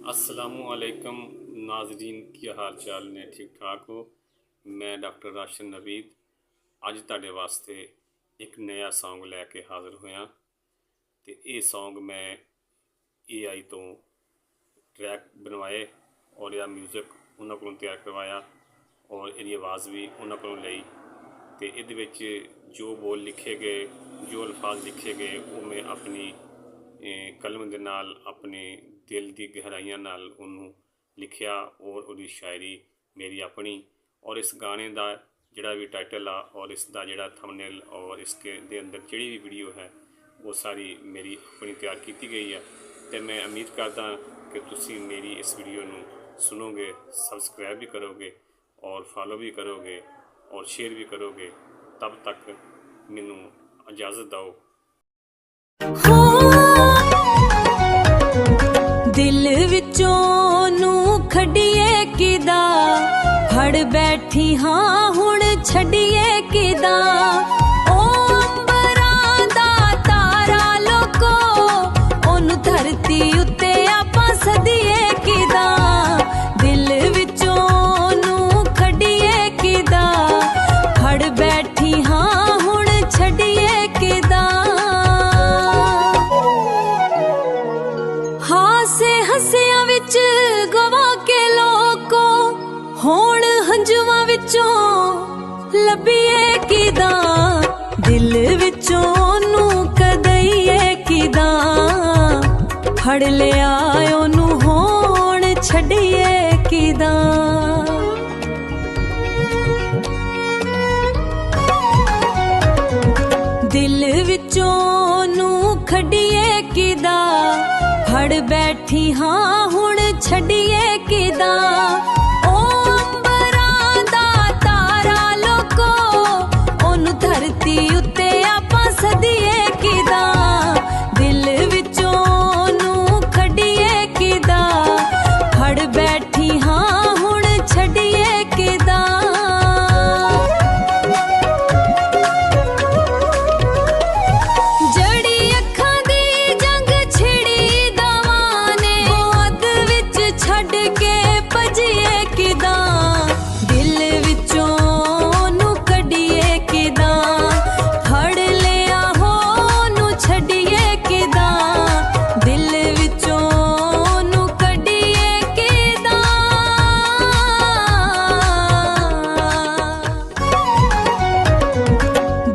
अस्सलामुअलैकुम नाजरीन, की हाल चाल ने? ठीक ठाक हो? मैं डॉक्टर राशिद नवीद अज तुहाडे वास्ते एक नया सॉन्ग लैके हाज़र होया। तो ये सॉन्ग मैं AI तो ट्रैक बनवाए और यह म्यूजिक उन्होंने को तैयार करवाया और इसकी आवाज़ भी उन्होंने को ली। तो ये जो बोल लिखे गए, जो अल्फाज लिखे गए, वो मैं अपनी कलम दे नाल अपने दिल की गहराइयां नाल उन्होंने लिखिया और उसकी शायरी मेरी अपनी। और इस गाने का जिहड़ा भी टाइटल आ और इसका जिहड़ा थंबनेल और इसके दे अंदर जिहड़ी भी वीडियो है वो सारी मेरी अपनी तैयार की गई है। तो मैं उम्मीद करदा कि तुसी मेरी इस वीडियो नू सुनोगे, सबसक्राइब भी करोगे और फॉलो भी करोगे और शेयर भी करोगे। तब तक मैनू इजाज़त दो। दिल विचों नू खड़िए किदा फड़ बैठी हाँ हुण छड़िए किदा। ओ अंबरां दा तारा लोको ओनू धरती उत्ते आपां सदिए किदा। दिल विचों नू खड़िए किदा फड़ बैठी हाँ हुण छड़िए किदा। हासे हसियां विच गवा के लोको होण हंजुआं विचों लभीए किदा। दिल विचों नू कदईए किदा फड़ लिया ओनू होण छड़िए किदा। दिल विचों नू खड़िए किदा फड़ बैठी हाँ हुण छड़िए किदा। ओ अंबरां दा तारा लोको ओनू धरती उत्ते आपां सदिए किदा। दिल विचों नू खड़िए किदा फड़ बैठी हाँ हुण छड़िए किदा।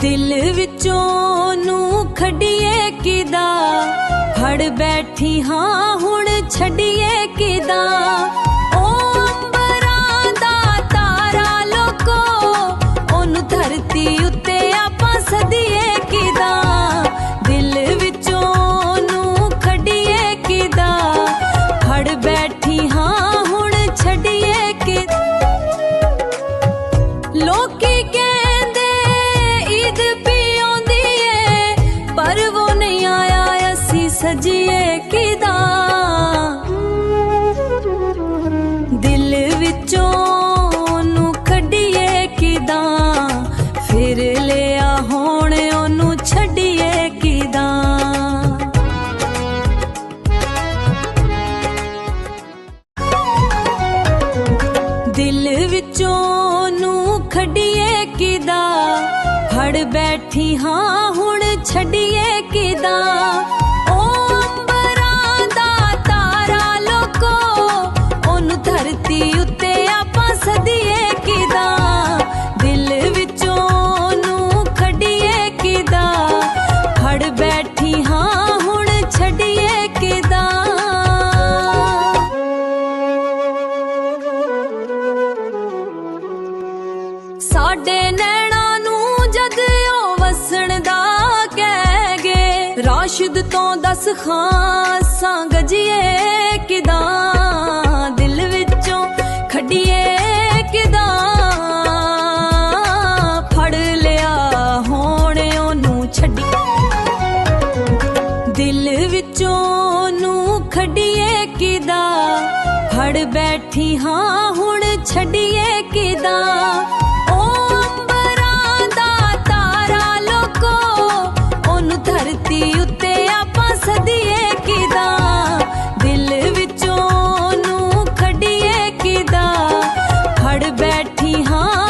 दिल विचों नू खड़िए किदा फड़ बैठी हाँ हुण छड़िए किदा। ओ अंबरां दा तारा लोको ओनू धरती उत्ते आपां सदिए किदा। दिल विचों नू खड़िए किदा फड़ बैठी हाँ हुण छड़िए किदा। लोकी सजिए किदा। दिल विचों नू कढिए किदा फिर लिया होण ओनू छड़िए किदा। दिल विचों नू खड़िए किदा फड़ बैठी हाँ हुण छड़िए किदा। धरती उत्ते आपां सदिए किदा। दिल विचों नू खड़िए किदा फड़ बैठी हाँ हुण छड़िए किदा। साडे नैना नू जद ओ वसण दा कह गए राशिद तो 10 खासां गजिए किदा। खड़िए किदा फड़ लिया होण ओनू छड़ी। दिल विचों नू खड़िए किदा फड़ बैठी हाँ हुण छड़िए किदा। ओ अंबरां दा तारा लोको ओनू धरती उत्ते आपां सदिए किदा। दिल विचों ਹਾਂ